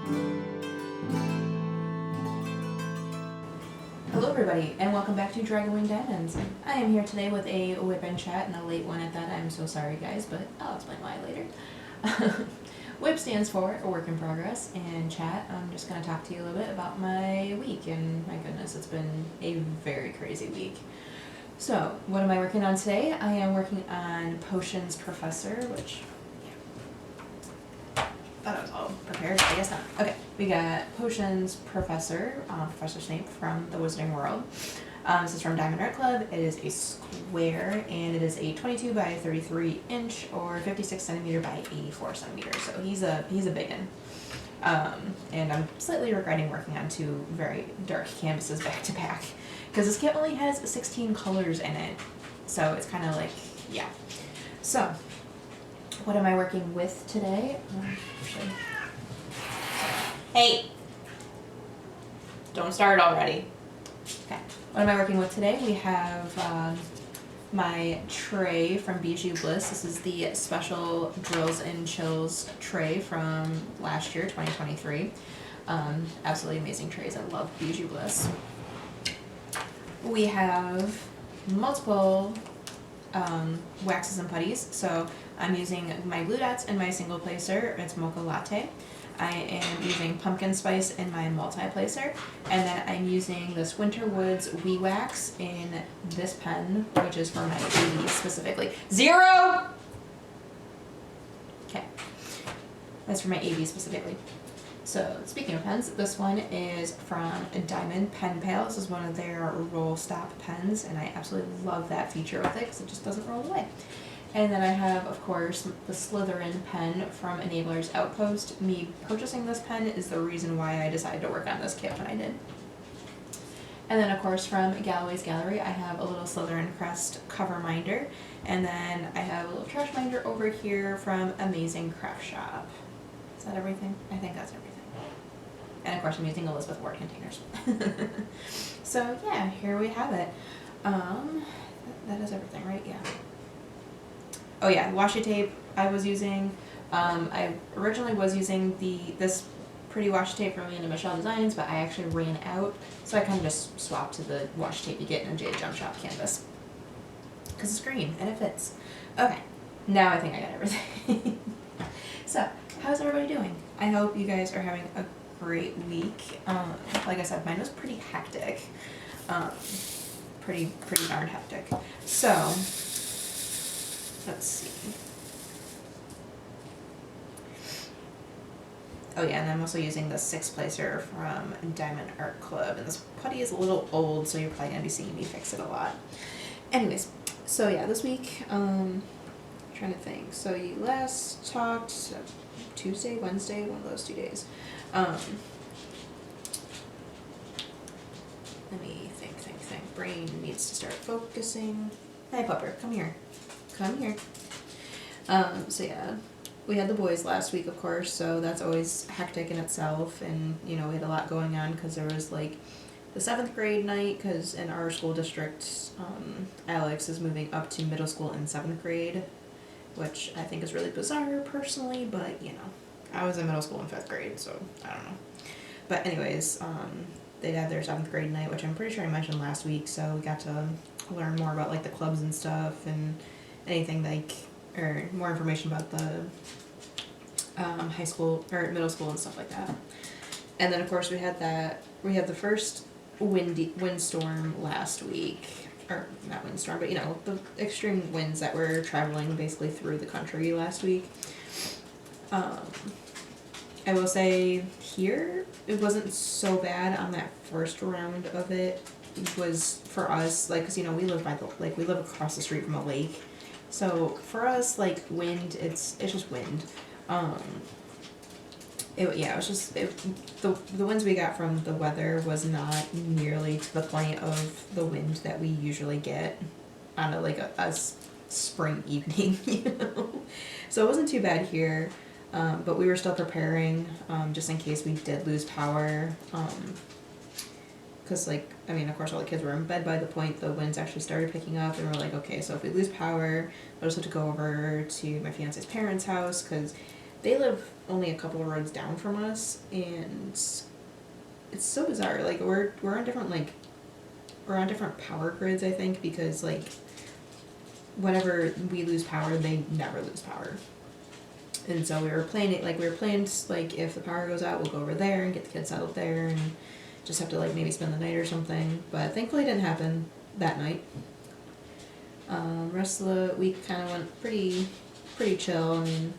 Hello everybody, and welcome back to Dragonwing Diamonds. I am here today with a WIP and chat, and a late one at that. I'm so sorry guys, but I'll explain why later. WIP stands for a work in progress, and chat, I'm just going to talk to you a little bit about my week, and my goodness, it's been a very crazy week. So, what am I working on today? I am working on Potions Professor, which, thought I was all prepared, I guess not. Okay, we got Potions Professor, Professor Snape from the Wizarding World. This is from Diamond Art Club. It is a square, and it is a 22 by 33 inch or 56 centimeter by 84 centimeters. So he's a big one. And I'm slightly regretting working on two very dark canvases back to back, because this kit only has 16 colors in it. So it's kind of like, yeah. So, what am I working with today? Actually, hey! Don't start already. Okay. What am I working with today? We have my tray from Bijou Bliss. This is the special Drills and Chills tray from last year, 2023. Absolutely amazing trays. I love Bijou Bliss. We have multiple waxes and putties. So I'm using my glue dots in my single placer. It's Mocha Latte. I am using pumpkin spice in my multi-placer, and then I'm using this Winterwoods Wee Wax in this pen, which is for my ABs specifically. Zero! Okay. That's for my ABs specifically. So, speaking of pens, this one is from Diamond Pen Pal. This is one of their roll stop pens, and I absolutely love that feature with it because it just doesn't roll away. And then I have, of course, the Slytherin pen from Enabler's Outpost. Me purchasing this pen is the reason why I decided to work on this kit when I did. And then, of course, from Galloway's Gallery, I have a little Slytherin Crest cover minder. And then I have a little trash minder over here from Amazing Craft Shop. Is that everything? I think that's everything. And, of course, I'm using Elizabeth Ward containers. So, yeah, here we have it. That is everything, right? Yeah. Oh yeah, washi tape I was using. I originally was using this pretty washi tape from Amanda Michelle Designs, but I actually ran out, so I kind of just swapped to the washi tape you get in a Jade Jump Shop canvas. Because it's green, and it fits. Okay, now I think I got everything. So, how's everybody doing? I hope you guys are having a great week. Like I said, mine was pretty hectic. Pretty darn hectic. So, let's see. Oh yeah, and I'm also using the 6 placer from Diamond Art Club, and this putty is a little old, so you're probably gonna be seeing me fix it a lot. Anyways, so yeah, this week, trying to think. So you last talked Tuesday, Wednesday, one of those 2 days. Let me think. Brain needs to start focusing. Hey Pupper, come here. Come here. So yeah, we had the boys last week, of course, so that's always hectic in itself, and you know, we had a lot going on because there was like the 7th grade night, because in our school district, Alex is moving up to middle school in 7th grade, which I think is really bizarre personally, but you know, I was in middle school in 5th grade, so I don't know. But anyways, they had their 7th grade night, which I'm pretty sure I mentioned last week, so we got to learn more about like the clubs and stuff, and anything like, or more information about the high school or middle school and stuff like that. And then of course we had the first windstorm last week, or not windstorm, but you know, the extreme winds that were traveling basically through the country last week. I will say here it wasn't so bad on that first round of it. It was for us, like, cause you know, we live we live across the street from a lake. So for us, like, wind, it's just wind. The winds we got from the weather was not nearly to the point of the wind that we usually get on a spring evening, you know. So it wasn't too bad here, but we were still preparing just in case we did lose power. Because, like, I mean, of course, all the kids were in bed by the point the winds actually started picking up, and we're like, okay, so if we lose power, we'll just have to go over to my fiance's parents' house, because they live only a couple of roads down from us, and it's so bizarre. Like we're on different we're on different power grids, I think, because like whenever we lose power, they never lose power. And so we were planning like if the power goes out, we'll go over there and get the kids settled there and just have to like maybe spend the night or something. But thankfully it didn't happen that night. Rest of the week kind of went pretty chill. I mean,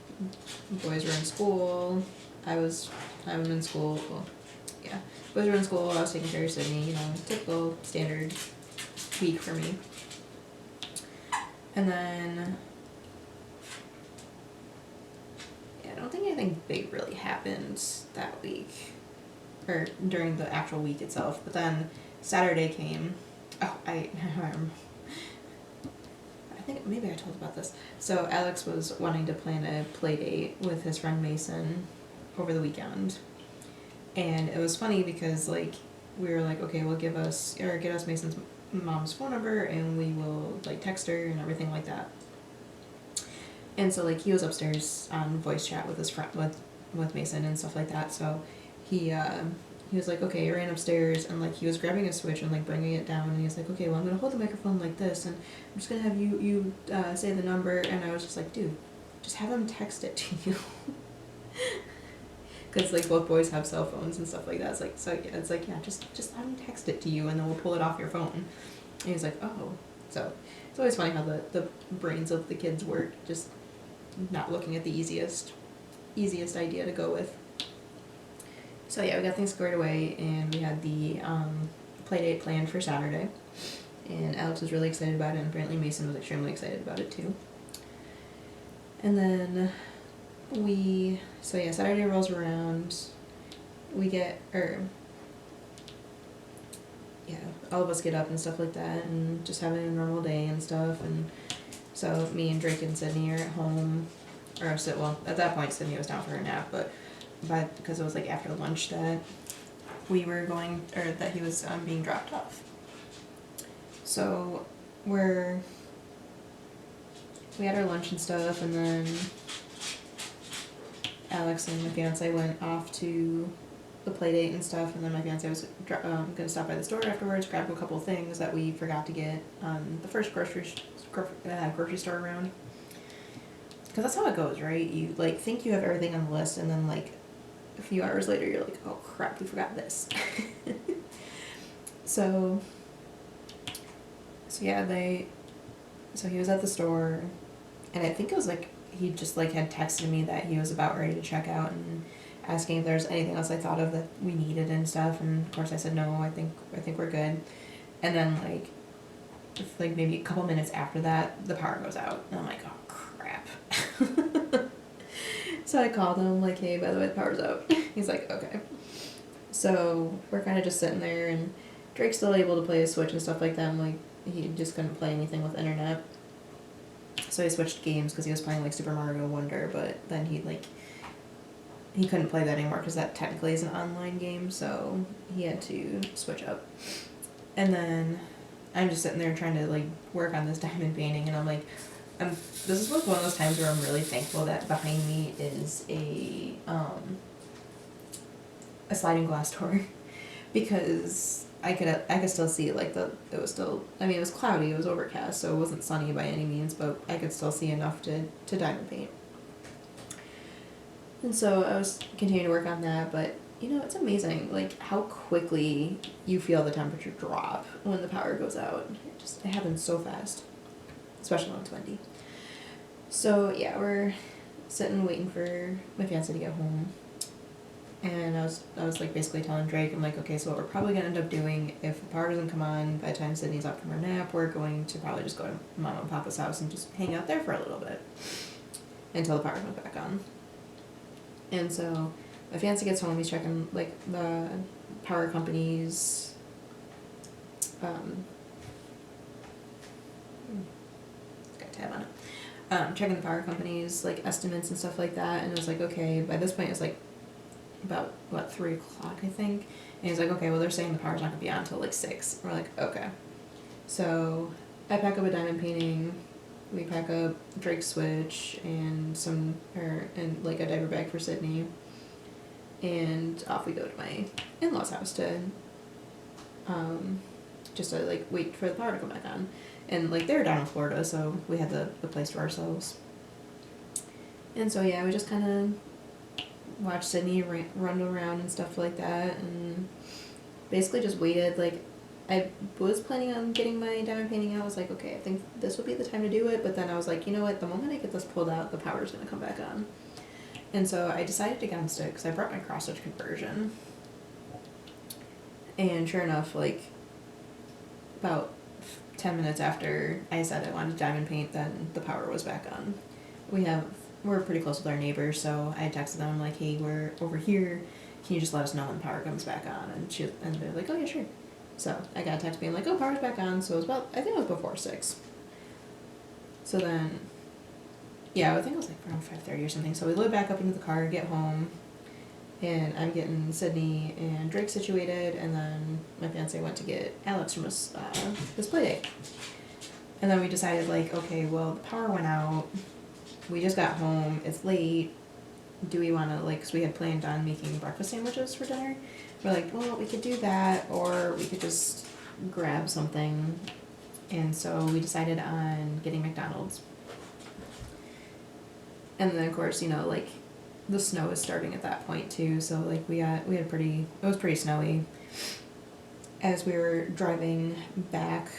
boys were in school. I'm in school. Well, yeah, boys were in school. I was taking care of Sydney. You know, typical standard week for me. And then, yeah, I don't think anything big really happened that week, or during the actual week itself. But then Saturday came. Oh, I think maybe I told about this. So Alex was wanting to plan a play date with his friend Mason over the weekend. And it was funny because like we were like, okay, we'll get us Mason's mom's phone number and we will like text her and everything like that. And so like he was upstairs on voice chat with his friend with Mason and stuff like that. So he was like, okay, he ran upstairs and like he was grabbing a switch and like bringing it down and he was like, okay, well I'm gonna hold the microphone like this and I'm just gonna have you say the number. And I was just like, dude, just have him text it to you. Because like both boys have cell phones and stuff like that. It's like, so yeah, it's like, yeah, just have him text it to you and then we'll pull it off your phone. And he's like, oh. So it's always funny how the brains of the kids work, just not looking at the easiest idea to go with. So yeah, we got things squared away and we had the play date planned for Saturday. And Alex was really excited about it and apparently Mason was extremely excited about it too. And then Saturday rolls around, all of us get up and stuff like that and just having a normal day and stuff. And so me and Drake and Sydney are at home, at that point Sydney was down for a nap, but because it was like after lunch that we were going, or that he was being dropped off. So we had our lunch and stuff, and then Alex and my fiance went off to the play date and stuff, and then my fiance was gonna stop by the store afterwards, grab a couple of things that we forgot to get the first grocery store around. Because that's how it goes, right? You like think you have everything on the list, and then like a few hours later you're like, oh crap, we forgot this. So yeah, so he was at the store, and I think it was like he just like had texted me that he was about ready to check out and asking if there's anything else I thought of that we needed and stuff, and of course I said no, I think we're good. And then like maybe a couple minutes after that the power goes out and I'm like, oh crap. So I called him like, hey, by the way, the power's out. He's like, okay. So we're kind of just sitting there, and Drake's still able to play his Switch and stuff like that. I'm like, he just couldn't play anything with internet. So he switched games because he was playing like Super Mario Wonder, but then he couldn't play that anymore because that technically is an online game, so he had to switch up. And then I'm just sitting there trying to like work on this diamond painting, and I'm like, this is one of those times where I'm really thankful that behind me is a sliding glass door, because I could still see like it was cloudy, it was overcast, so it wasn't sunny by any means, but I could still see enough to diamond paint. And so I was continuing to work on that, but it's amazing like how quickly you feel the temperature drop when the power goes out. It happens so fast, especially when it's windy. So yeah, we're sitting waiting for my fiance to get home, and I was like basically telling Drake, I'm like, okay, so what we're probably gonna end up doing if the power doesn't come on by the time Sydney's up from her nap, we're going to probably just go to Mom and Papa's house and just hang out there for a little bit until the power comes back on. And so my fiance gets home, he's checking like the power company's got a tab on it. Checking the power company's like estimates and stuff like that, and it was like, okay, by this point it was like about 3 o'clock I think, and he's like, okay, well they're saying the power's not gonna be on until like 6. We're like, okay. So I pack up a diamond painting, we pack up Drake's Switch and and like a diaper bag for Sydney, and off we go to my in-laws' house to just to like wait for the power to come back on. And like they're down in Florida, so we had the place to ourselves. And so yeah, we just kind of watched Sydney run around and stuff like that, and basically just waited. Like, I was planning on getting my diamond painting out. I was like, okay, I think this would be the time to do it. But then I was like, you know what? The moment I get this pulled out, the power's gonna come back on. And so I decided against it because I brought my cross stitch conversion. And sure enough, like about 10 minutes after I said I wanted diamond paint, then the power was back on. We're pretty close with our neighbors, so I texted them, I'm like, hey, we're over here. Can you just let us know when the power comes back on? And they're like, oh yeah, sure. So I got a text being like, oh, power's back on. So it was I think it was before 6. So then, yeah, I think it was like around 5:30 or something. So we load back up into the car, get home, and I'm getting Sydney and Drake situated, and then my fiance went to get Alex from his play date. And then we decided, like, okay, well, the power went out. We just got home. It's late. Do we want to, like, because we had planned on making breakfast sandwiches for dinner. We're like, well, we could do that, or we could just grab something. And so we decided on getting McDonald's. And then, of course, you know, like, the snow is starting at that point, too. So, like, it was pretty snowy. As we were driving back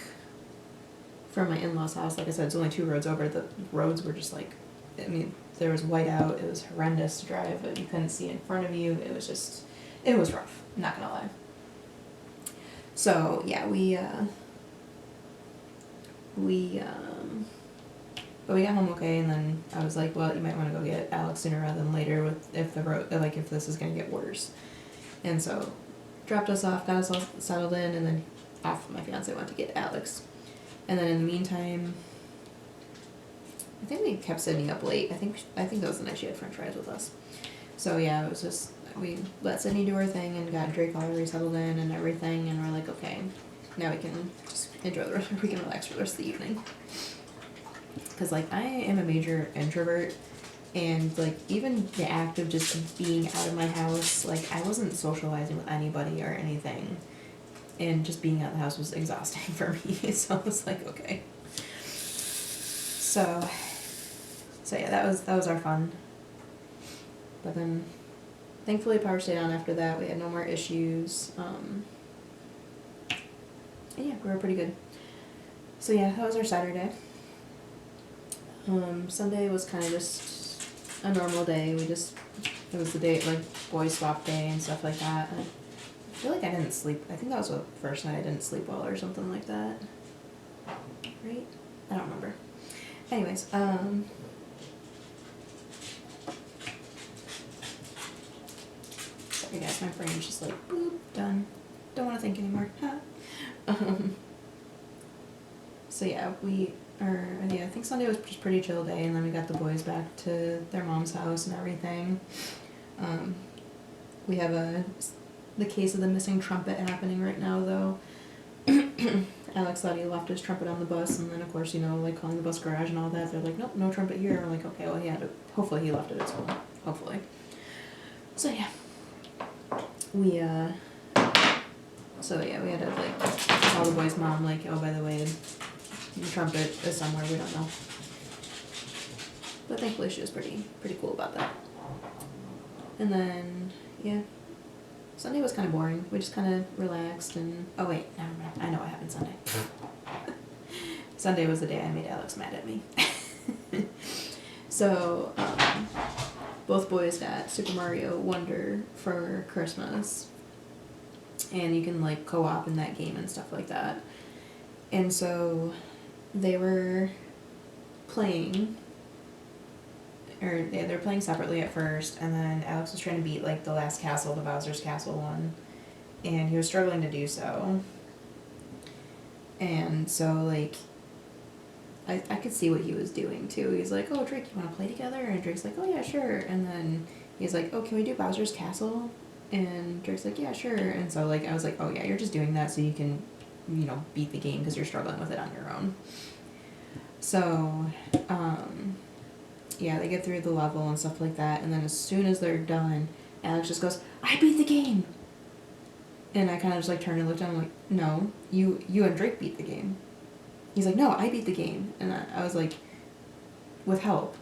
from my in-laws' house, like I said, it's only 2 roads over. The roads were just, like, I mean, there was whiteout. It was horrendous to drive. You couldn't see in front of you. It was rough. I'm not gonna lie. So yeah, but we got home okay, and then I was like, well, you might want to go get Alex sooner rather than later if this is gonna get worse. And so dropped us off, got us all settled in, and then off my fiance went to get Alex. And then in the meantime, I think we kept Sydney up late. I think that was the night she had french fries with us. So yeah, it was just, we let Sydney do her thing and got Drake already settled in and everything, and we're like, okay, now we can just enjoy the rest, we can relax for the rest of the evening. Because, like, I am a major introvert, and, like, even the act of just being out of my house, like, I wasn't socializing with anybody or anything, and just being out of the house was exhausting for me, so I was like, okay. So yeah, that was our fun. But then, thankfully, power stayed on after that. We had no more issues. And yeah, we were pretty good. So yeah, that was our Saturday. Sunday was kind of just a normal day. It was the day, like, boys swap day and stuff like that. And I feel like I didn't sleep. I think that was the first night I didn't sleep well or something like that. Right? I don't remember. Anyways, sorry guys, my brain's just like, boop, done. Don't want to think anymore. So yeah, I think Sunday was just pretty chill day, and then we got the boys back to their mom's house and everything. We have the case of the missing trumpet happening right now, though. Alex thought he left his trumpet on the bus, and then, of course, you know, like, calling the bus garage and all that, they're like, nope, no trumpet here. I'm like, okay, well, hopefully he left it at school. Hopefully. So, yeah. We had to, like, call the boy's mom, like, oh, by the way, the trumpet is somewhere, we don't know. But thankfully she was pretty cool about that. And then, yeah, Sunday was kind of boring. We just kind of relaxed and, oh wait, never mind. I know what happened Sunday. Sunday was the day I made Alex mad at me. So, both boys got Super Mario Wonder for Christmas. And you can, like, co-op in that game and stuff like that. And so they were playing, or they're playing separately at first, and then Alex was trying to beat, like, the last castle, the Bowser's Castle one, and he was struggling to do so. And so, like, I could see what he was doing, too. He's like, oh, Drake, you want to play together? And Drake's like, oh, yeah, sure. And then he's like, oh, can we do Bowser's Castle? And Drake's like, yeah, sure. And so, like, I was like, oh, yeah, you're just doing that so you can, you know, beat the game because you're struggling with it on your own. So, yeah, they get through the level and stuff like that, and then as soon as they're done, Alex just goes, "I beat the game!" And I kind of just like turned and looked at him like, "No, you and Drake beat the game." He's like, "No, I beat the game." And I was like, "With help."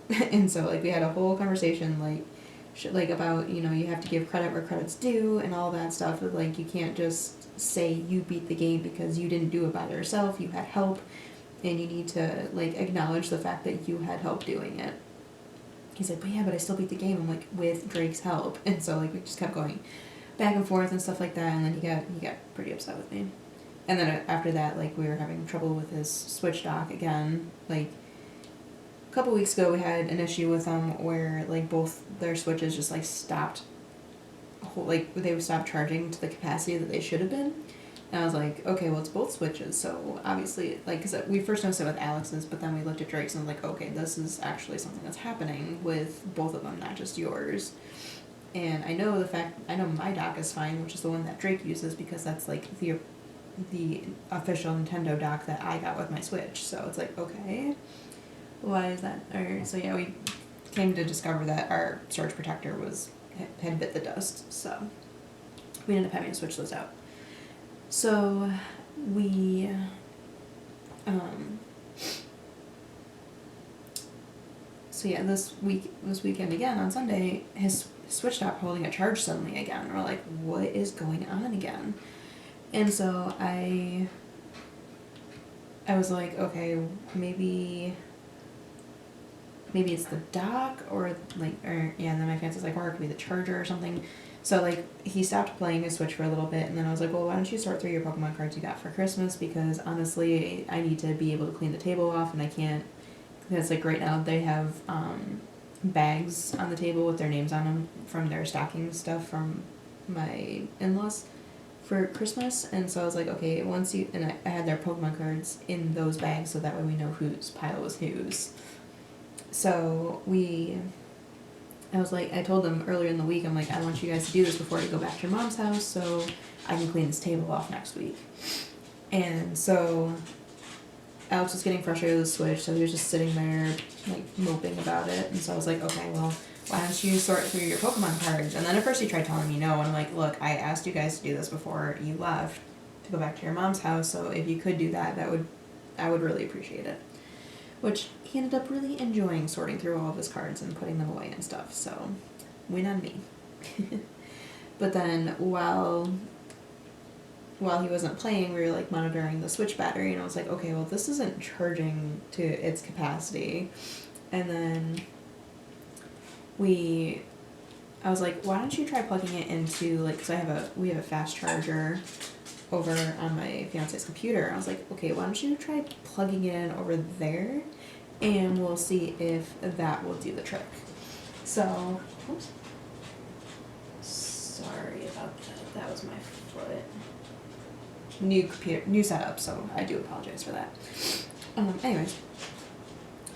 And so like we had a whole conversation like about, you know, you have to give credit where credit's due and all that stuff. Like you can't just say you beat the game because you didn't do it by yourself. You had help, and you need to like acknowledge the fact that you had help doing it. He's like, "But yeah, but I still beat the game." I'm like, "With Drake's help." And so like we just kept going back and forth and stuff like that, and then he got pretty upset with me. And then after that, like we were having trouble with his Switch dock again. Like a couple weeks ago, we had an issue with them where like both their switches just like stopped, like they would stop charging to the capacity that they should have been. And I was like, okay, well it's both switches, so obviously like because we first noticed it with Alex's, but then we looked at Drake's and was like, okay, this is actually something that's happening with both of them, not just yours. And I know my dock is fine, which is the one that Drake uses because that's like the official Nintendo dock that I got with my Switch. So it's like, okay, why is that? So yeah, we came to discover that our surge protector had bit the dust, so we ended up having to switch those out. So we so yeah, this weekend again on Sunday, his Switch stopped holding a charge suddenly again. We're like, what is going on again? And so I was like, okay, maybe it's the dock or and then my fancy's like, or it could be the charger or something. So like he stopped playing his Switch for a little bit, and then I was like, well, why don't you sort through your Pokemon cards you got for Christmas, because honestly I need to be able to clean the table off, and I can't, because like right now they have bags on the table with their names on them from their stocking stuff from my in-laws for Christmas. And so I was like, okay, I had their Pokemon cards in those bags so that way we know whose pile was whose. So I was like, I told them earlier in the week, I'm like, I want you guys to do this before I go back to your mom's house so I can clean this table off next week. And so Alex was getting frustrated with the Switch, so he was just sitting there like moping about it. And so I was like, okay, well, why don't you sort through your Pokemon cards? And then at first he tried telling me no, and I'm like, look, I asked you guys to do this before you left to go back to your mom's house, so if you could do that, I would really appreciate it. Which he ended up really enjoying, sorting through all of his cards and putting them away and stuff, so win on me. But then while he wasn't playing, we were like monitoring the Switch battery, and I was like, okay, well this isn't charging to its capacity. And then I was like, why don't you try plugging it into, like, because we have a fast charger over on my fiance's computer. I was like, okay, why don't you try plugging it in over there, and we'll see if that will do the trick. So, oops. Sorry about that. That was my foot. New setup, so I do apologize for that. Anyways,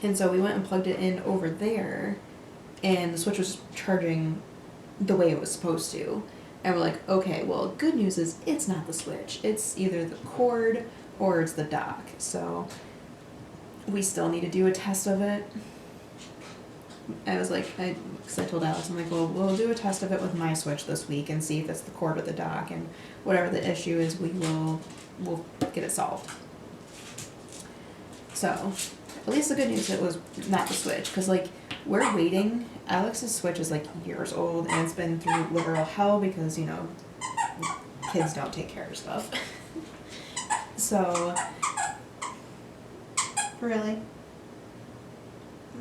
and so we went and plugged it in over there, and the Switch was charging the way it was supposed to. And we're like, okay, well, good news is it's not the Switch. It's either the cord or it's the dock. So we still need to do a test of it. I was like, because I told Alex, I'm like, well, we'll do a test of it with my Switch this week and see if it's the cord or the dock, and whatever the issue is, we'll get it solved. So at least the good news, it was not the Switch, because like we're waiting. Alex's Switch is like years old, and it's been through literal hell because, you know, kids don't take care of stuff. So, really?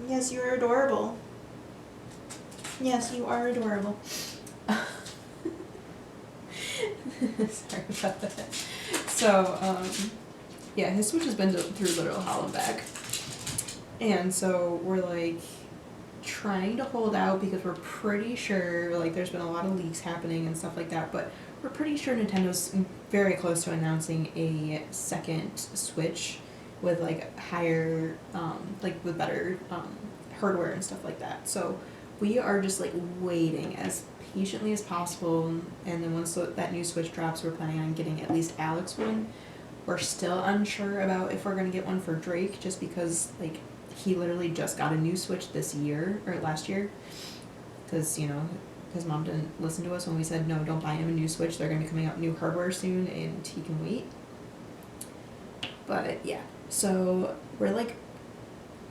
Yes, you are adorable. Yes, you are adorable. Sorry about that. So, yeah, his Switch has been through literal hell and back. And so we're like trying to hold out because we're pretty sure, like, there's been a lot of leaks happening and stuff like that, but we're pretty sure Nintendo's very close to announcing a second Switch with like higher, like with better hardware and stuff like that. So we are just like waiting as patiently as possible, and then once that new Switch drops, we're planning on getting at least Alex one. We're still unsure about if we're gonna get one for Drake, just because like he literally just got a new Switch this year or last year, because his mom didn't listen to us when we said no, don't buy him a new Switch. They're gonna be coming out new hardware soon, and he can wait. But yeah, so we're like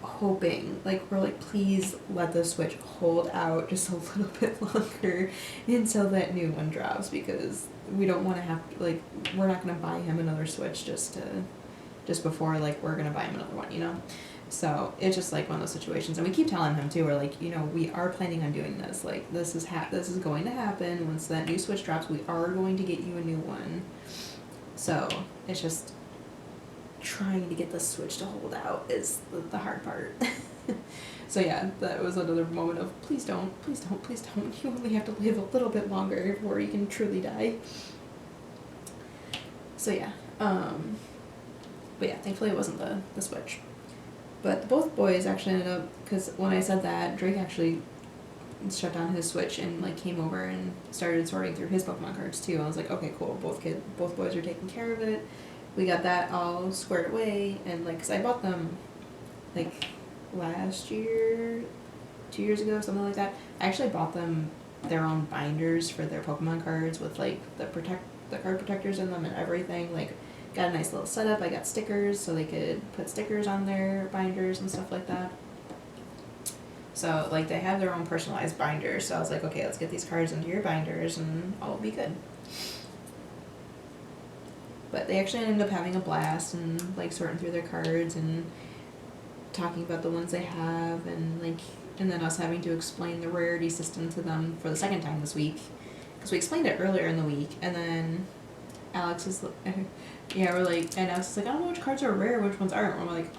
hoping, like we're like, please let the Switch hold out just a little bit longer until that new one drops, because we don't want to have like, we're not gonna buy him another Switch just before like we're gonna buy him another one. So it's just like one of those situations, and we keep telling him too, we're like, we are planning on doing this, like this is going to happen. Once that new Switch drops, we are going to get you a new one. So it's just trying to get the Switch to hold out is the hard part. So yeah, that was another moment of please don't, you only have to live a little bit longer before you can truly die. So yeah, but yeah, thankfully it wasn't the Switch. But both boys actually ended up, because when I said that, Drake actually shut down his Switch and like came over and started sorting through his Pokemon cards too. I was like, okay, cool, both boys are taking care of it. We got that all squared away, and like, cause I bought them like last year, 2 years ago, something like that. I actually bought them their own binders for their Pokemon cards with like the card protectors in them and everything. Like, got a nice little setup. I got stickers so they could put stickers on their binders and stuff like that. So like they have their own personalized binders. So I was like, okay, let's get these cards into your binders and all will be good. But they actually ended up having a blast and like sorting through their cards and talking about the ones they have, and like, and then us having to explain the rarity system to them for the second time this week, because we explained it earlier in the week, and then Alex is yeah, we're like, and Alex is like, I don't know which cards are rare, which ones aren't. And we're like,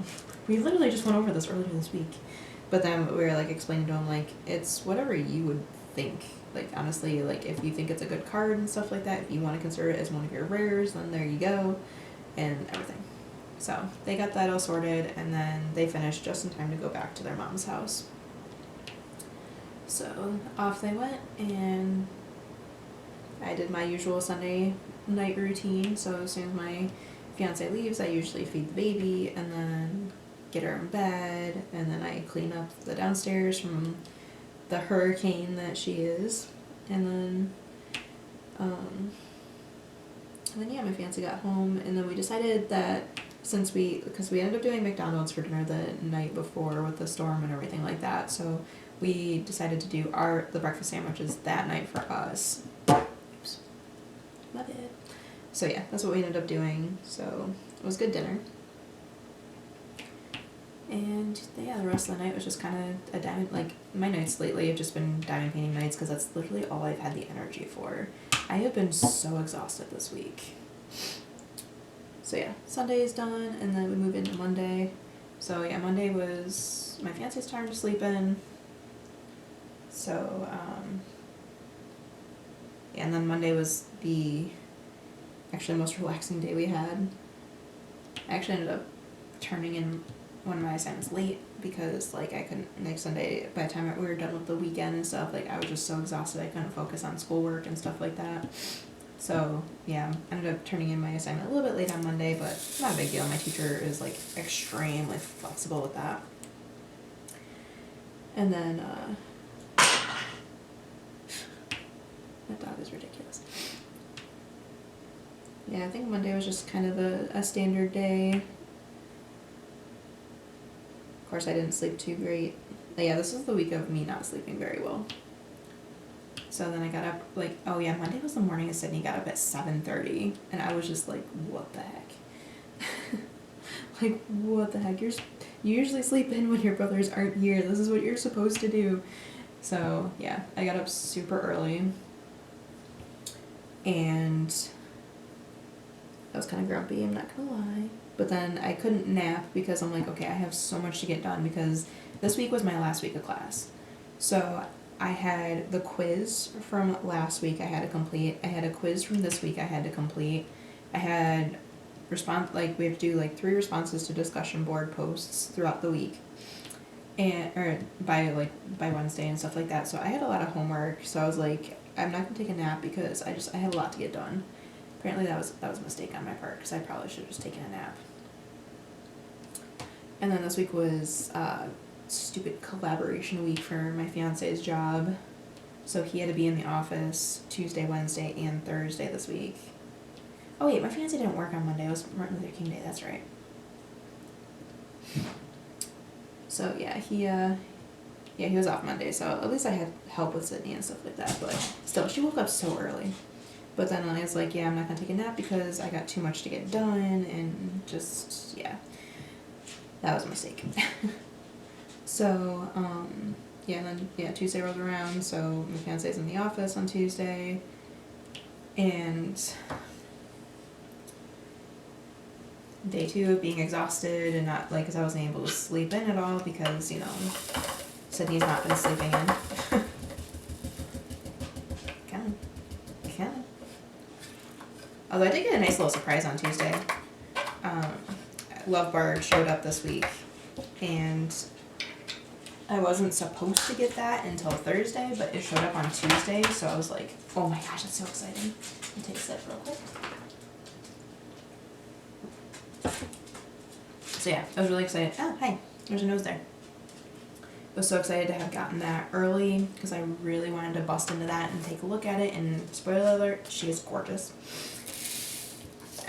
we literally just went over this earlier this week. But then we were like explaining to him like, it's whatever you would think. Like honestly, like if you think it's a good card and stuff like that, if you want to consider it as one of your rares, then there you go, and everything. So they got that all sorted, and then they finished just in time to go back to their mom's house. So off they went, and I did my usual Sunday night routine. So as soon as my fiance leaves, I usually feed the baby and then get her in bed, and then I clean up the downstairs from the hurricane that she is, and then yeah, my fiance got home, and then we decided that because we ended up doing McDonald's for dinner the night before with the storm and everything like that, so we decided to do the breakfast sandwiches that night for us. Oops. My bad. So yeah, that's what we ended up doing, so it was good dinner. And yeah, the rest of the night was just kind of a diamond, like my nights lately have just been diamond painting nights, because that's literally all I've had the energy for. I have been so exhausted this week. So yeah, Sunday is done, and then we move into Monday. So yeah, Monday was my fiance's time to sleep in. So yeah, and then Monday was the actually most relaxing day we had. I actually ended up turning in one of my assignments late, because like I couldn't, like Sunday, by the time we were done with the weekend and stuff, like I was just so exhausted I couldn't focus on schoolwork and stuff like that. So yeah, I ended up turning in my assignment a little bit late on Monday, but not a big deal. My teacher is like extremely flexible with that. And then that dog is ridiculous. Yeah, I think Monday was just kind of a standard day. Of course, I didn't sleep too great. But yeah, this was the week of me not sleeping very well. So then I got up, like, oh yeah, Monday was the morning of Sydney got up at 7:30, and I was just like, what the heck? Like, what the heck? You usually sleep in when your brothers aren't here. This is what you're supposed to do. So yeah, I got up super early, and I was kind of grumpy, I'm not gonna lie. But then I couldn't nap, because I'm like, okay, I have so much to get done, because this week was my last week of class. So I had the quiz from last week I had to complete. I had a quiz from this week I had to complete. I had we have to do like 3 responses to discussion board posts throughout the week, and or by Wednesday and stuff like that. So I had a lot of homework. So I was like, I'm not gonna take a nap, because I had a lot to get done. Apparently that was a mistake on my part, because I probably should have just taken a nap. And then this week was stupid collaboration week for my fiance's job. So he had to be in the office Tuesday, Wednesday, and Thursday this week. Oh wait, my fiance didn't work on Monday. It was Martin Luther King Day, that's right. So yeah, he was off Monday, so at least I had help with Sydney and stuff like that, but still, she woke up so early. But then I was like, yeah, I'm not gonna take a nap because I got too much to get done, and just, yeah. That was a mistake. So, yeah, and then, yeah, Tuesday rolls around, so my fiance's in the office on Tuesday, and day 2 of being exhausted and not, like, because I wasn't able to sleep in at all because, you know, Sydney's not been sleeping in. Come on. Although I did get a nice little surprise on Tuesday. Love Bard showed up this week, and I wasn't supposed to get that until Thursday, but it showed up on Tuesday, so I was like, oh my gosh, that's so exciting. Let me take a sip real quick. So yeah, I was really excited. Oh, hi, there's a nose there. I was so excited to have gotten that early, because I really wanted to bust into that and take a look at it, and spoiler alert, she is gorgeous.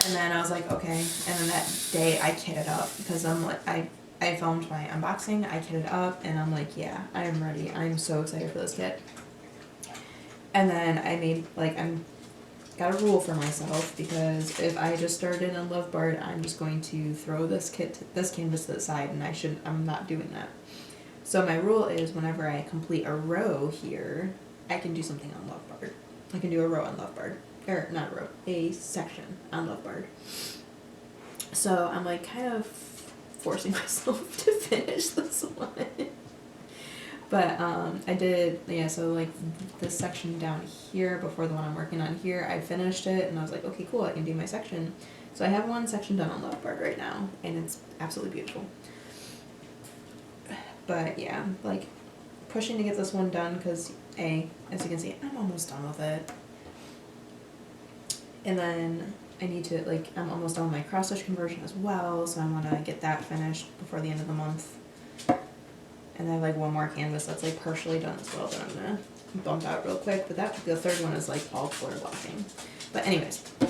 And then I was like, okay, and then that day I kitted up, because I'm like, I filmed my unboxing, I kitted up, and I'm like, yeah, I am ready. I'm so excited for this kit. And then I made, like, got a rule for myself, because if I just started on Love Bard, I'm just going to throw this canvas to the side, and I'm not doing that. So my rule is whenever I complete a row here, I can do something on Love Bard. I can do a row on Love Bard. Or not a row, a section on Love Bard. So I'm like kind of forcing myself to finish this one. But I did, yeah, so like this section down here before the one I'm working on here, I finished it and I was like, okay, cool, I can do my section. So I have one section done on Love Bard right now, and it's absolutely beautiful. But yeah, like pushing to get this one done because as you can see, I'm almost done with it. And then I need to, like, I'm almost done with my cross stitch conversion as well, so I want to get that finished before the end of the month. And I have like one more canvas that's like partially done as well that I'm gonna bump out real quick. But the third one is like all color blocking. But anyways, I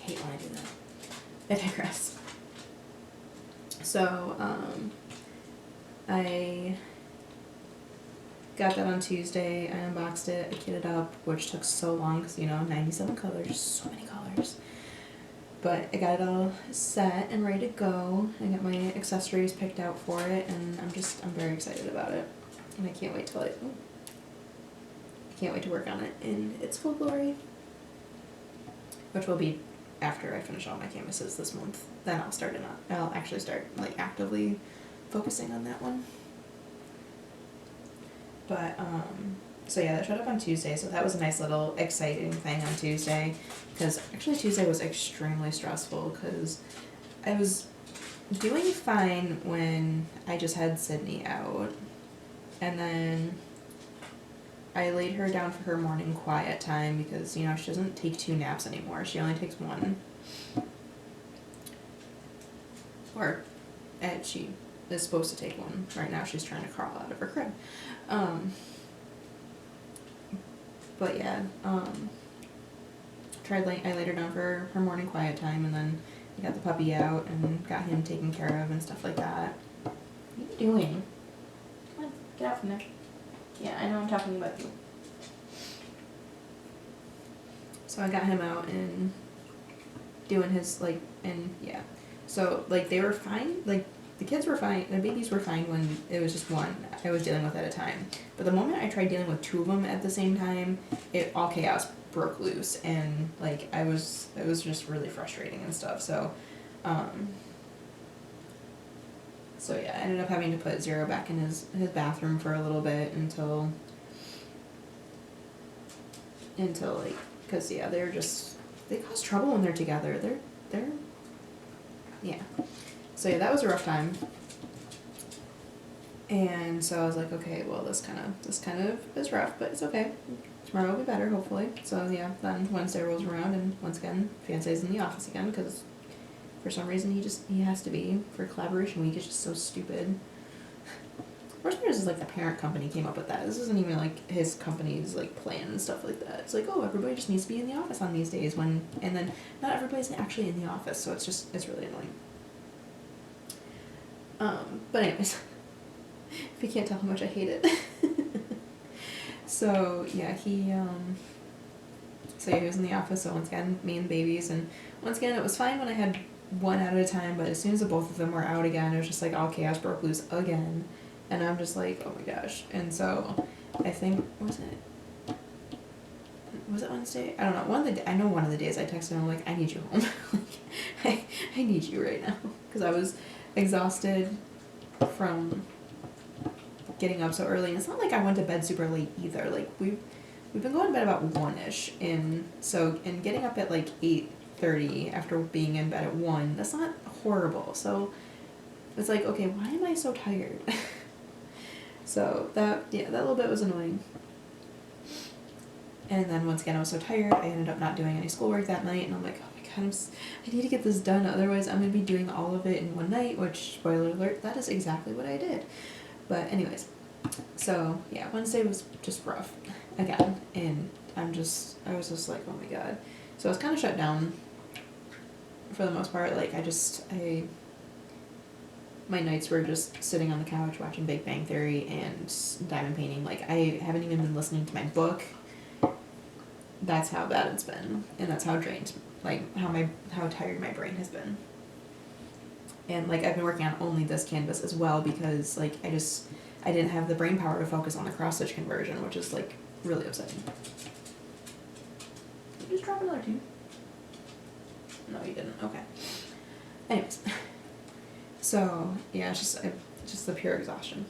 hate when I do that. I digress. So I got that on Tuesday. I unboxed it, I kitted up, which took so long because, you know, 97 colors, so many colors. But I got it all set and ready to go. I got my accessories picked out for it, and I'm very excited about it. And I can't wait I can't wait to work on it in its full glory. Which will be after I finish all my canvases this month. Then I'll actually start like actively focusing on that one. But so yeah, that showed up on Tuesday, so that was a nice little exciting thing on Tuesday, because actually Tuesday was extremely stressful because I was doing fine when I just had Sydney out, and then I laid her down for her morning quiet time because, you know, she doesn't take 2 naps anymore, she only takes 1. She is supposed to take 1. Right now she's trying to crawl out of her crib. But yeah, I laid her down for her morning quiet time, and then I got the puppy out and got him taken care of and stuff like that. What are you doing? Come on, get out from there. Yeah, I know I'm talking about you. So I got him out and doing his, like, and yeah. So, like, they were fine, like, the kids were fine, the babies were fine when it was just one I was dealing with at a time. But the moment I tried dealing with 2 of them at the same time, all chaos broke loose, and like it was just really frustrating and stuff. So yeah, I ended up having to put Zero back in his bathroom for a little bit until like, cause yeah, they cause trouble when they're together. They're yeah. So yeah, that was a rough time. And so I was like, okay, well, this kind of is rough, but it's okay. Tomorrow will be better, hopefully. So yeah, then Wednesday rolls around, and once again, Fiance's in the office again, because for some reason he has to be for collaboration week. It's just so stupid. Worst part is like the parent company came up with that. This isn't even like his company's like plan and stuff like that. It's like, oh, everybody just needs to be in the office on these days and then not everybody's actually in the office, so it's really annoying. But anyways, if you can't tell how much I hate it. So yeah, he was in the office, so once again, me and the babies, and once again, it was fine when I had one out at a time, but as soon as the both of them were out again, it was just like all chaos broke loose again. And I'm just like, oh my gosh. And so I think, was it Wednesday? I don't know. I know one of the days I texted him, like, I need you home. Like, I need you right now. Because I was exhausted from getting up so early. And it's not like I went to bed super late either. Like, we've been going to bed about 1-ish. And getting up at like 8:30 after being in bed at 1, that's not horrible. So it's like, okay, why am I so tired? So that little bit was annoying. And then once again, I was so tired, I ended up not doing any schoolwork that night, and I'm like, oh my god, I need to get this done, otherwise I'm going to be doing all of it in one night, which, spoiler alert, that is exactly what I did. But anyways, so yeah, Wednesday was just rough again, and I was just like, oh my god. So I was kind of shut down for the most part. Like, my nights were just sitting on the couch watching Big Bang Theory and diamond painting. Like, I haven't even been listening to my book. That's how bad it's been, and that's how drained, like, how tired my brain has been. And like, I've been working on only this canvas as well because like I didn't have the brain power to focus on the cross stitch conversion, which is like really upsetting. Did you just drop another tube? No, you didn't. Okay. Anyways. So yeah, it's just the pure exhaustion.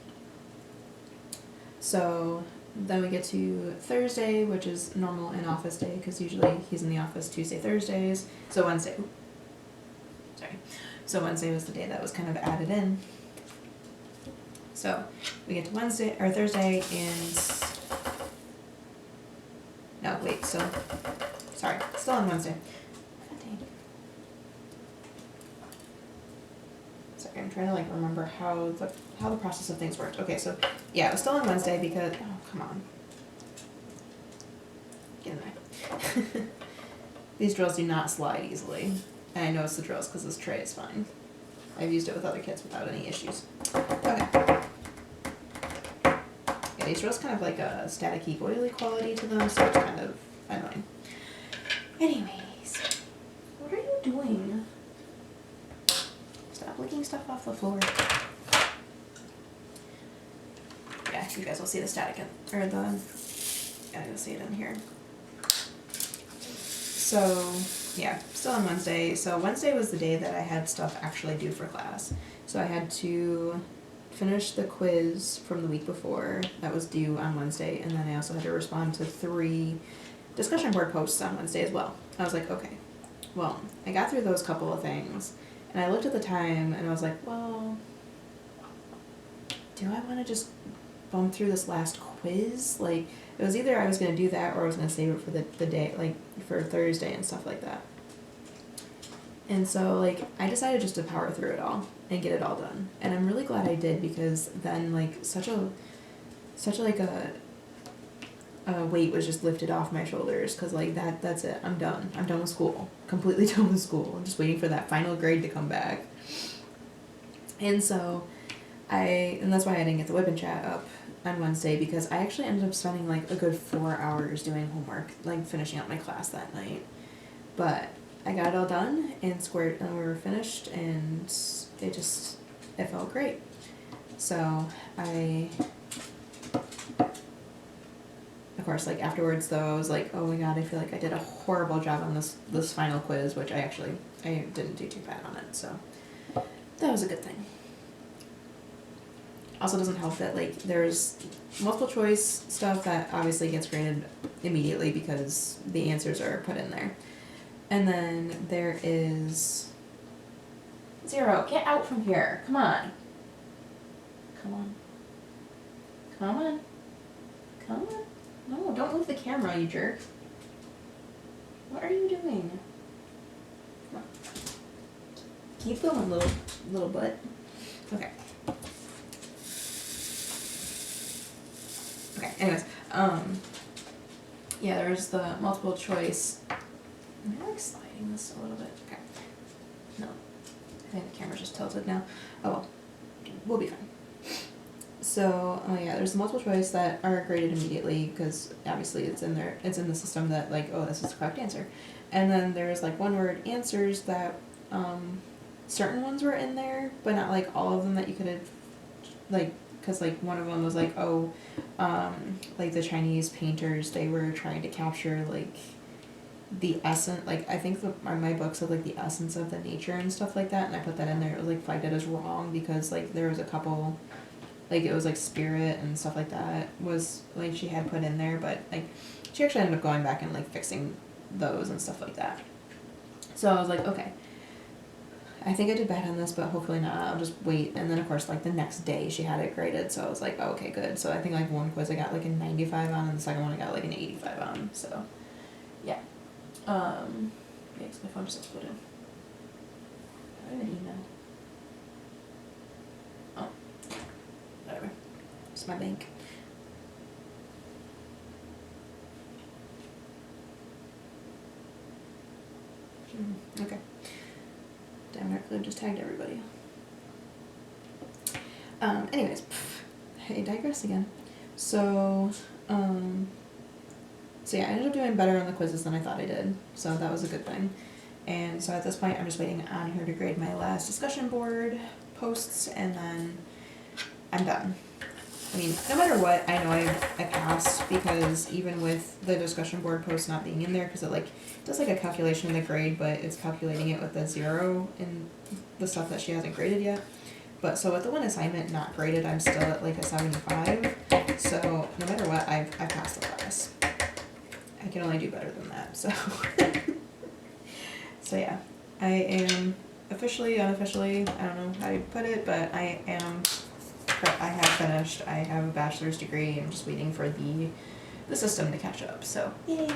So then we get to Thursday, which is normal in office day, because usually he's in the office Tuesday, Thursdays. So Wednesday. So Wednesday was the day that was kind of added in. So we get to Thursday, and no, wait. So sorry, still on Wednesday. I'm trying to like remember how the process of things worked. Okay, so yeah, it was still on Wednesday because come on, get in there. These drills do not slide easily, and I know it's the drills because this tray is fine. I've used it with other kids without any issues. Okay. Yeah, these drills kind of like a staticky, oily quality to them, so it's kind of annoying. Anyways, what are you doing? Stop licking stuff off the floor. Yeah, you guys will see the static yeah, you'll see it in here. So, yeah, still on Wednesday. So Wednesday was the day that I had stuff actually due for class. So I had to finish the quiz from the week before that was due on Wednesday, and then I also had to respond to 3 discussion board posts on Wednesday as well. I was like, okay, well, I got through those couple of things. And I looked at the time, and I was like, well, do I want to just bump through this last quiz? Like, it was either I was going to do that or I was going to save it for the day, like, for Thursday and stuff like that. And so, like, I decided just to power through it all and get it all done. And I'm really glad I did, because then, like, such a weight was just lifted off my shoulders, because like that's it. I'm done with school, completely done with school. I'm just waiting for that final grade to come back. And so and that's why I didn't get the WIP and chat up on Wednesday, because I actually ended up spending like a good 4 hours doing homework, like finishing up my class that night. But I got it all done and we were finished, and it felt great. So of course, like afterwards though, I was like, oh my god, I feel like I did a horrible job on this final quiz, which I didn't do too bad on it, so that was a good thing. Also doesn't help that like there's multiple choice stuff that obviously gets graded immediately because the answers are put in there. And then there is 0. Get out from here. Come on. Come on. Come on. No, don't move the camera, you jerk. What are you doing? Come on. Keep going, little butt. Okay. Okay, anyways, yeah, there's the multiple choice. Am I like sliding this a little bit? Okay. No. I think the camera's just tilted now. Oh well. We'll be fine. So, yeah, there's the multiple choice that are graded immediately because obviously it's in there, it's in the system that like, oh, this is the correct answer. And then there's like one word answers that, certain ones were in there, but not like all of them that you could have, like, because like one of them was like, oh, like the Chinese painters, they were trying to capture like the essence, like I think my book said like the essence of the nature and stuff like that, and I put that in there. It was like flagged as wrong because like there was a couple, like it was like spirit and stuff like that was like she had put in there, but like she actually ended up going back and like fixing those and stuff like that. So I was like, okay, I think I did bad on this, but hopefully not. I'll just wait. And then of course like the next day she had it graded, so I was like, oh, okay, good. So I think like one quiz I got like a 95 on, and the second one I got like an 85 on. So yeah. Yeah, because my phone just exploded. I have an email. Oh, whatever. It's my bank. Okay. Damn it, I just tagged everybody. Anyways, I digress again. So yeah, I ended up doing better on the quizzes than I thought I did, so that was a good thing. And so at this point, I'm just waiting on her to grade my last discussion board posts, and then I'm done. I mean, no matter what, I know I passed, because even with the discussion board post not being in there, because it like does like a calculation of the grade, but it's calculating it with a 0 in the stuff that she hasn't graded yet. But so with the one assignment not graded, I'm still at like a 75. So no matter what, I passed the class. I can only do better than that, so. So yeah, I am officially, unofficially, I don't know how you put it, but I have finished. I have a bachelor's degree. I'm just waiting for the system to catch up, so yay.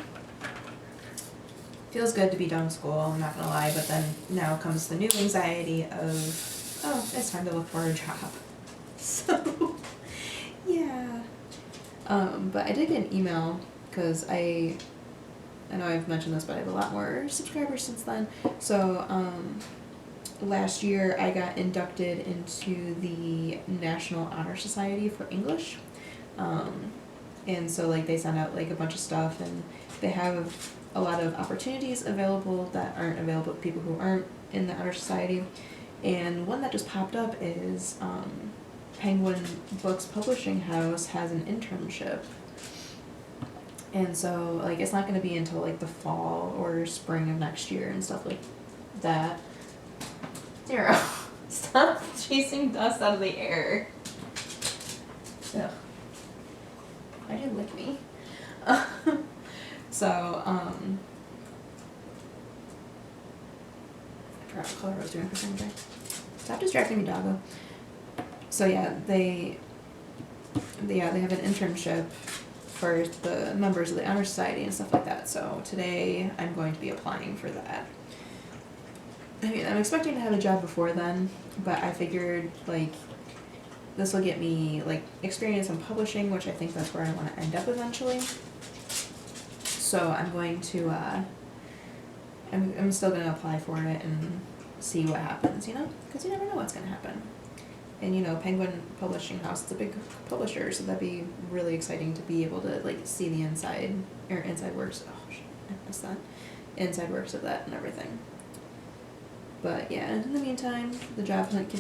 Feels good to be done with school, I'm not gonna lie, but then now comes the new anxiety of, oh, it's time to look for a job. So, yeah. But I did get an email, because I know I've mentioned this, but I have a lot more subscribers since then. So, last year I got inducted into the National Honor Society for English. And so like they send out like a bunch of stuff, and they have a lot of opportunities available that aren't available to people who aren't in the Honor Society. And one that just popped up is Penguin Books Publishing House has an internship. And so, like, it's not going to be until, like, the fall or spring of next year and stuff like that. 0. Stop chasing dust out of the air. Ugh. Why did it lick me? So, I forgot what color I was doing for something. Stop distracting me, doggo. So, yeah, they have an internship for the members of the Honor Society and stuff like that. So today I'm going to be applying for that. I mean, I'm expecting to have a job before then, but I figured like this will get me like experience in publishing, which I think that's where I want to end up eventually. So I'm going to I'm still going to apply for it and see what happens, you know, because you never know what's going to happen. And you know, Penguin Publishing House is a big publisher, so that'd be really exciting to be able to like see the inside works. Oh shit, I missed that. Inside works of that and everything. But yeah, in the meantime, the job hunt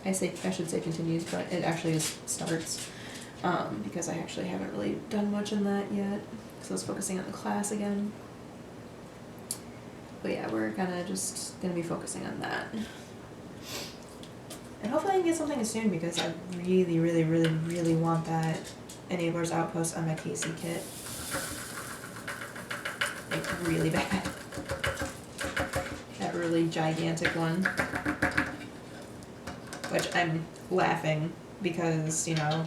I should say continues, but it actually starts because I actually haven't really done much in that yet, because I was focusing on the class again. But yeah, we're gonna be focusing on that. And hopefully I can get something soon, because I really, really, really, really want that Enablers Outpost on my KC kit. Like, really bad. That really gigantic one. Which I'm laughing, because, you know,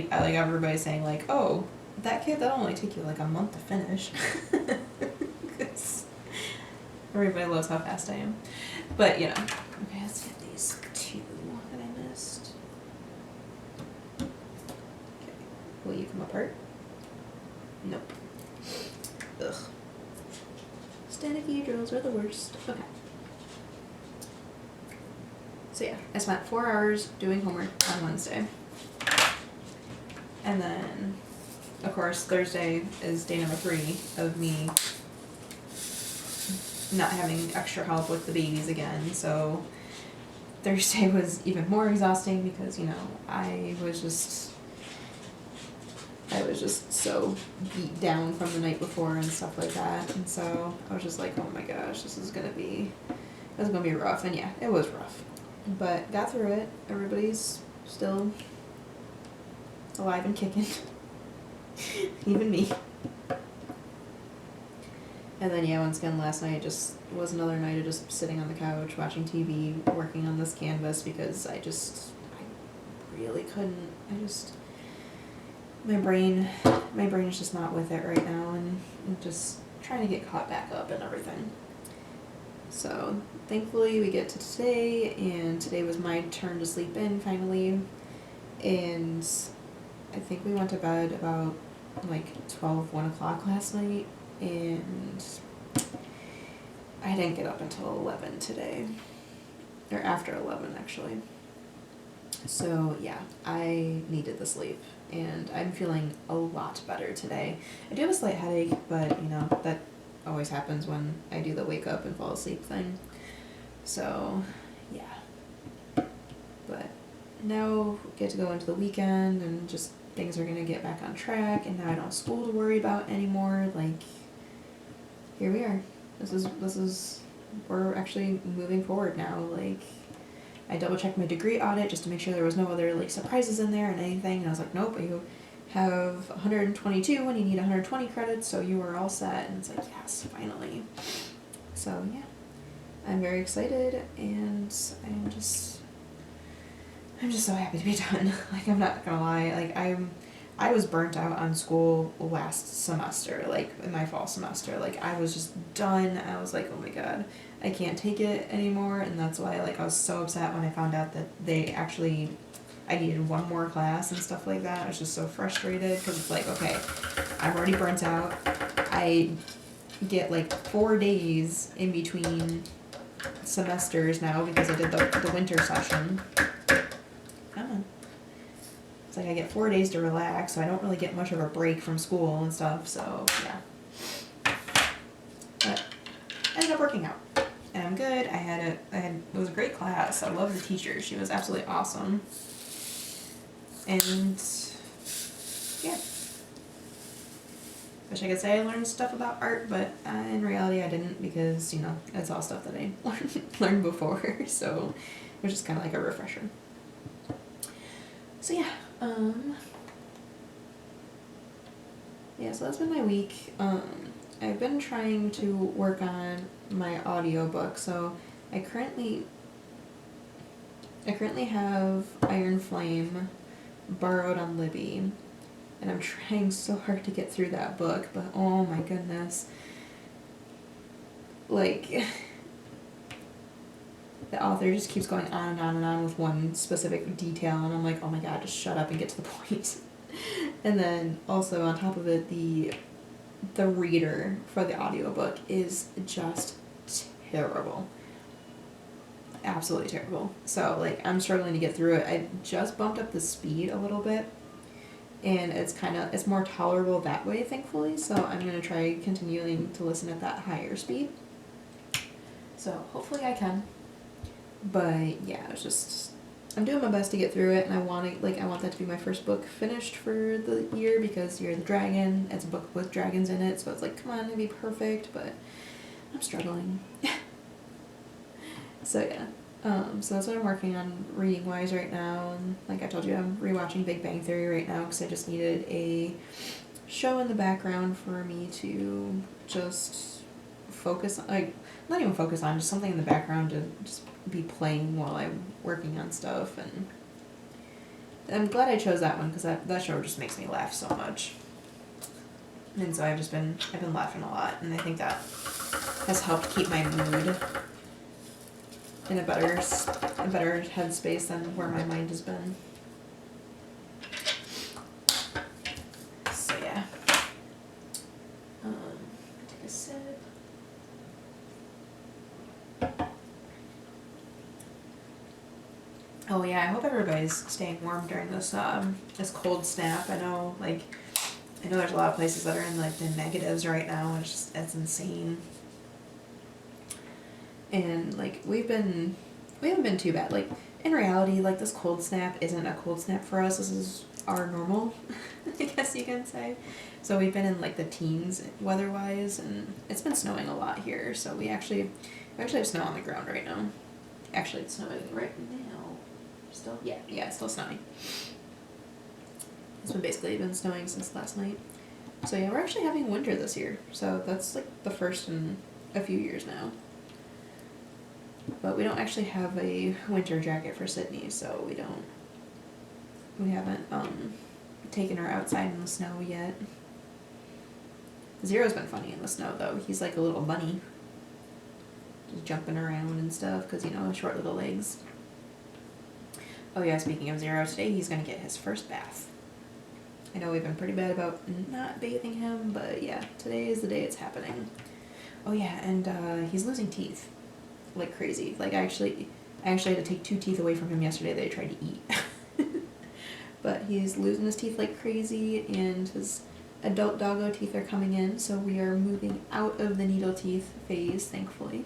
like everybody saying like, oh, that kid, that'll only take you like a month to finish. 'Cause everybody loves how fast I am. But, you know. Okay, let's get these two that I missed. Okay. Will you come apart? Nope. Ugh. Staticky drills are the worst. Okay. So yeah, I spent 4 hours doing homework on Wednesday. And then, of course, Thursday is day number 3 of me not having extra help with the babies again. So Thursday was even more exhausting because, you know, I was just so beat down from the night before and stuff like that. And so I was just like, oh my gosh, this is gonna be rough. And yeah, it was rough. But got through it. Everybody's still alive and kicking. Even me. And then yeah, once again last night just was another night of just sitting on the couch, watching TV, working on this canvas because I really couldn't. My brain is just not with it right now, and I'm just trying to get caught back up and everything. So thankfully we get to today, and today was my turn to sleep in finally, and I think we went to bed about like 1 o'clock last night, and I didn't get up until 11 today, or after 11 actually. So yeah, I needed the sleep, and I'm feeling a lot better today. I do have a slight headache, but you know, that always happens when I do the wake up and fall asleep thing. So yeah, but now we get to go into the weekend, and just things are gonna get back on track, and now I don't have school to worry about anymore. Like, here we are. This is we're actually moving forward now. Like, I double checked my degree audit just to make sure there was no other like surprises in there and anything, and I was like, nope, you have 122 and you need 120 credits, so you are all set. And it's like, yes, finally. So yeah, I'm very excited, and I'm just so happy to be done. Like, I'm not gonna lie, like I was burnt out on school last semester, like in my fall semester. Like, I was just done. I was like, oh my god, I can't take it anymore. And that's why, like, I was so upset when I found out that I needed one more class and stuff like that. I was just so frustrated because it's like, okay, I'm already burnt out. I get like 4 days in between semesters now because I did the winter session. Come on. It's like I get 4 days to relax, so I don't really get much of a break from school and stuff, so yeah. But ended up working out. And I'm good. It was a great class. I love the teacher. She was absolutely awesome. And yeah. Wish I could say I learned stuff about art, but in reality I didn't, because, you know, it's all stuff that I learned before, so it was just kind of like a refresher. So yeah, so that's been my week. I've been trying to work on my audiobook, so I currently have Iron Flame borrowed on Libby, and I'm trying so hard to get through that book, but oh my goodness, like, the author just keeps going on and on and on with one specific detail, and I'm like, oh my god, just shut up and get to the point. And then also on top of it, the reader for the audiobook is just terrible. Absolutely terrible. So like, I'm struggling to get through it. I just bumped up the speed a little bit, and it's more tolerable that way, thankfully, so I'm going to try continuing to listen at that higher speed. So hopefully I can. But yeah, it's just, I'm doing my best to get through it, and I want that to be my first book finished for the year, because Year of the Dragon, it's a book with dragons in it, so it's like, come on, it'd be perfect, but I'm struggling. So yeah, so that's what I'm working on reading wise right now, and like I told you, I'm rewatching Big Bang Theory right now because I just needed a show in the background for me to just focus on, like, not even focus on, just something in the background to just be playing while I'm working on stuff. And I'm glad I chose that one because that show just makes me laugh so much. And so I've been laughing a lot, and I think that has helped keep my mood in a better headspace than where my mind has been. So yeah. Take a sip. Oh yeah, I hope everybody's staying warm during this cold snap. I know there's a lot of places that are in like the negatives right now, and it's insane. And like we haven't been too bad. Like in reality, like this cold snap isn't a cold snap for us. This is our normal, I guess you can say. So we've been in like the teens weather-wise, and it's been snowing a lot here. So we actually have snow on the ground right now. Actually, it's snowing right now. Still? Yeah, it's still snowing. It's basically been snowing since last night. So yeah, we're actually having winter this year. So that's like the first in a few years now. But we don't actually have a winter jacket for Sydney, so we haven't taken her outside in the snow yet. Zero's been funny in the snow though. He's like a little bunny. Just jumping around and stuff because, short little legs. Oh yeah, speaking of Zero, today he's going to get his first bath. I know we've been pretty bad about not bathing him, but yeah, today is the day it's happening. Oh yeah, and he's losing teeth like crazy. Like I actually had to take 2 teeth away from him yesterday that I tried to eat. But he's losing his teeth like crazy, and his adult doggo teeth are coming in, so we are moving out of the needle teeth phase, thankfully.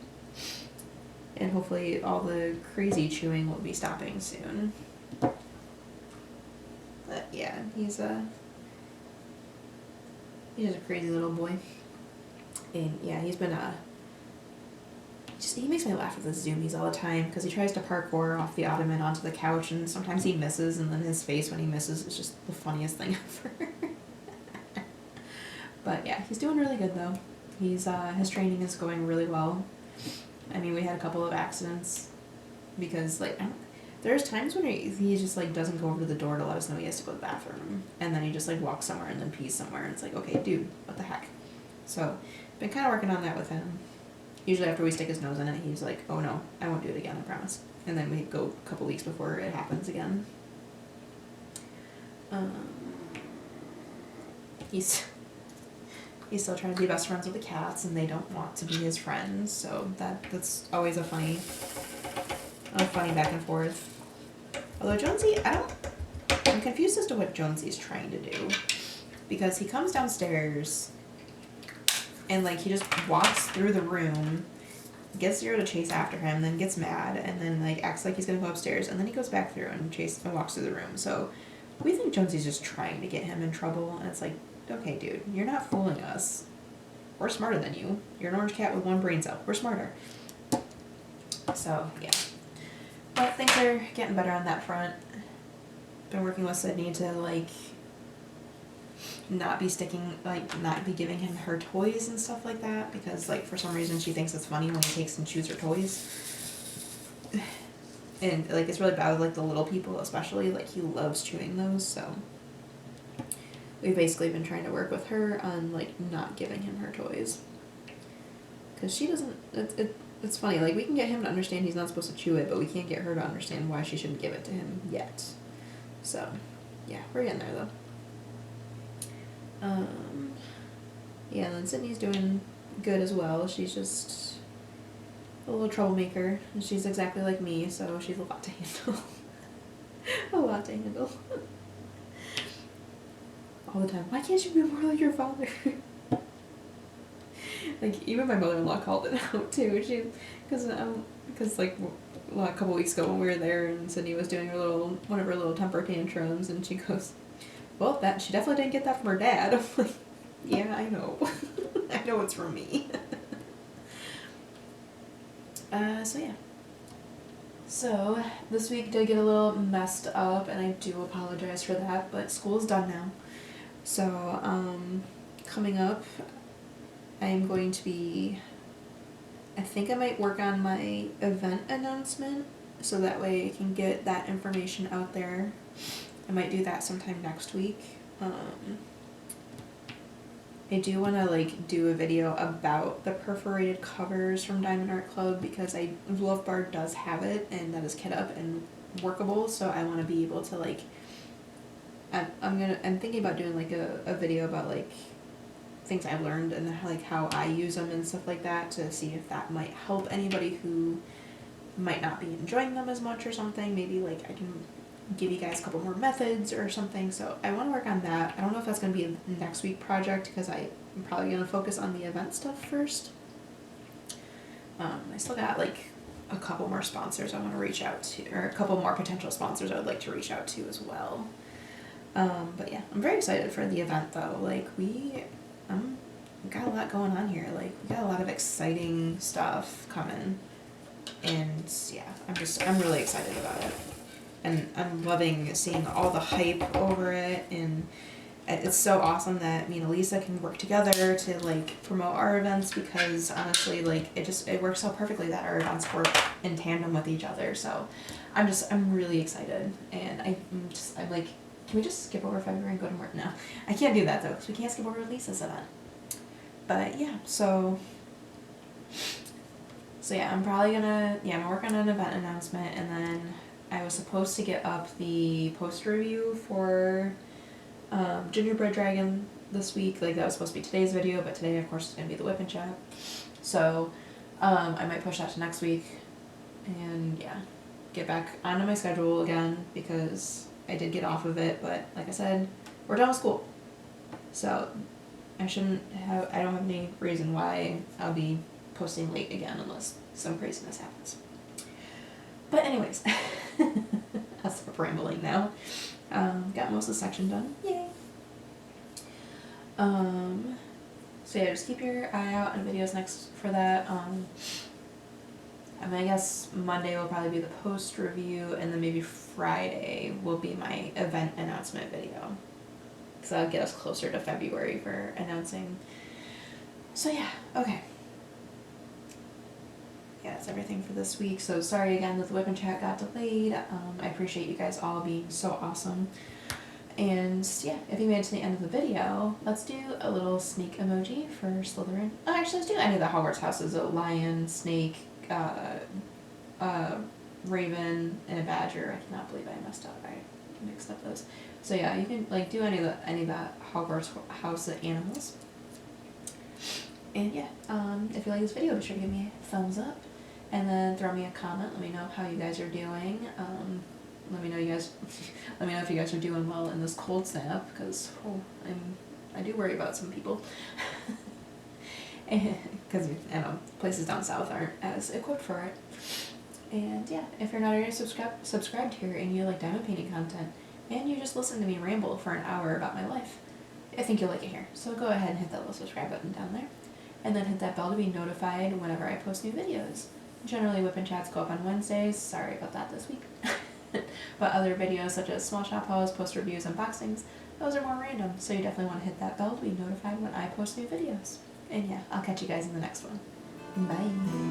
And hopefully all the crazy chewing will be stopping soon. But yeah, he's a crazy little boy. And yeah, he's been he makes me laugh with his zoomies all the time because he tries to parkour off the ottoman onto the couch, and sometimes he misses, and then his face when he misses is just the funniest thing ever. But yeah, he's doing really good though. His training is going really well. I mean, we had a couple of accidents because there's times when he just doesn't go over to the door to let us know he has to go to the bathroom, and then he just walks somewhere and then pees somewhere, and it's like, okay, dude, what the heck? So been kind of working on that with him. Usually after we stick his nose in it, he's like, oh no, I won't do it again, I promise. And then we go a couple weeks before it happens again. He's still trying to be best friends with the cats, and they don't want to be his friends, so that's always a funny back and forth. Although Jonesy, I'm confused as to what Jonesy's trying to do, because he comes downstairs and he just walks through the room, gets Zero to chase after him, then gets mad, and then acts like he's gonna go upstairs, and then he goes back through and walks through the room. So we think Jonesy's just trying to get him in trouble, and it's like, okay, dude, you're not fooling us. We're smarter than you. You're an orange cat with 1 brain cell. We're smarter. So, yeah. But things are getting better on that front. Been working with Sydney to, not be giving him her toys and stuff like that, because, for some reason she thinks it's funny when he takes and chews her toys. And, it's really bad with, the little people especially. He loves chewing those, so we've basically been trying to work with her on, not giving him her toys. Because she doesn't, it's funny, we can get him to understand he's not supposed to chew it, but we can't get her to understand why she shouldn't give it to him yet. So, yeah, we're getting there, though. Yeah, and then Sydney's doing good as well. She's just a little troublemaker, and she's exactly like me, so she's a lot to handle. A lot to handle. All the time. Why can't you be more like your father? Even my mother-in-law called it out too. Because a couple weeks ago when we were there and Sydney was doing one of her little temper tantrums, and she goes, "Well, she definitely didn't get that from her dad." I'm like, yeah, I know. I know it's from me. So yeah. So this week did get a little messed up, and I do apologize for that, but school's done now. So, coming up, I am going to be, I think I might work on my event announcement, so that way I can get that information out there I might do that sometime next week. I do want to like do a video about the perforated covers from Diamond Art Club because Love Bar does have it and that is kit up and workable, so I want to be able to like I'm thinking about doing like a video about like things I've learned and like how I use them and stuff like that to see if that might help anybody who might not be enjoying them as much or something. Maybe like I can give you guys a couple more methods or something. So I want to work on that. I don't know if that's going to be a next week project because I'm probably going to focus on the event stuff first. I still got like a couple more sponsors I want to reach out to, or a couple more potential sponsors I would like to reach out to as well. But yeah, I'm very excited for the event though. Like we got a lot going on here. Like we got a lot of exciting stuff coming, and yeah, I'm really excited about it. And I'm loving seeing all the hype over it, and it's so awesome that me and Elisa can work together to like promote our events because honestly like it works so perfectly that our events work in tandem with each other. So I'm really excited, and I'm like, can we just skip over February and go to March? No, I can't do that though because we can't skip over Lisa's event. But yeah, so yeah, I'm probably gonna work on an event announcement, and then I was supposed to get up the poster review for Gingerbread Dragon this week. Like that was supposed to be today's video, but today of course is gonna be the WIP and chat. So I might push that to next week, and yeah, get back onto my schedule again because I did get off of it. But like I said, we're done with school, so I don't have any reason why I'll be posting late again unless some craziness happens. But anyways, I'll stop rambling now. Got most of the section done. Yay! So yeah, just keep your eye out on videos next for that. I mean, I guess Monday will probably be the post review, and then maybe Friday will be my event announcement video. So that'll get us closer to February for announcing. So yeah, okay. Yeah, that's everything for this week. So sorry again that the WIP and chat got delayed. I appreciate you guys all being so awesome. And yeah, if you made it to the end of the video, let's do a little snake emoji for Slytherin. Oh, actually, let's do any of the Hogwarts houses. A lion, snake, raven, and a badger. I cannot believe I messed up. I mixed up those. So yeah, you can like do any of the Hogwarts house animals. And yeah, if you like this video, be sure to give me a thumbs up, and then throw me a comment. Let me know how you guys are doing. Let me know if you guys are doing well in this cold snap, because I do worry about some people. Because I know places down south aren't as equipped for it. And yeah, if you're not already subscribed here and you like diamond painting content, and you just listen to me ramble for an hour about my life, I think you'll like it here. So go ahead and hit that little subscribe button down there. And then hit that bell to be notified whenever I post new videos. Generally, WIP and chats go up on Wednesdays. Sorry about that this week. But other videos such as small shop hauls, post reviews, unboxings, those are more random. So you definitely want to hit that bell to be notified when I post new videos. And yeah, I'll catch you guys in the next one. Bye.